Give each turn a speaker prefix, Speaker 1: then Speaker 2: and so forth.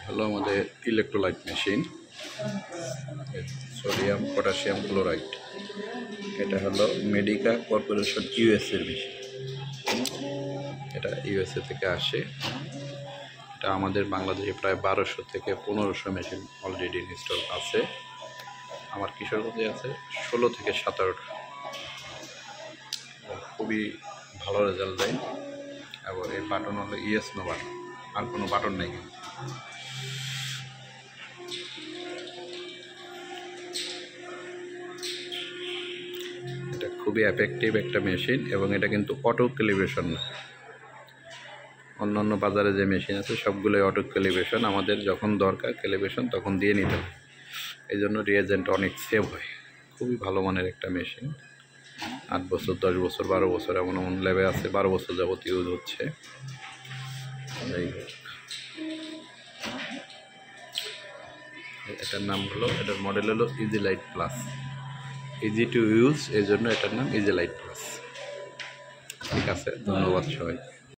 Speaker 1: হলো আমাদের electrolyte machine, sodium potassium chloride. এটা হলো মেডিকা কর্পোরেশন ইউএসএর মেশিন। এটা ইউএসএ থেকে আসে। এটা আমাদের বাংলাদেশে প্রায় 1200 থেকে 1500 মেশিন অলরেডি ইনস্টল আছে। আমার কিশোরগঞ্জে আছে 16 থেকে 17টা। খুবই ভালো রেজাল্ট দেয়। এবং এই বাটন হলো ইএস নো বাটন, আর কোনো বাটন নেই। এটা খুবই এফেক্টিভ একটা মেশিন এবং এটা কিন্তু অটো ক্যালিব্রেশন না। অন্যান্য বাজারে যে মেশিন আছে সবগুলোই অটো ক্যালিব্রেশন। আমাদের যখন দরকার ক্যালিব্রেশন তখন দিয়ে নিতে হয়, এই জন্য রিয়েজেন্ট অনেক সেভ হয়। খুবই ভালো মানের একটা মেশিন। 8 বছর 10 বছর 12 বছর এমন লেভে আছে, 12 বছর যাবত ইউজ হচ্ছে। এটার নাম হলো, এটার মডেল হলো easy light plus. Easy to use, এই জন্য এটার নাম ইজি লাইট প্লাস। ঠিক আছে, ধন্যবাদ সবাই।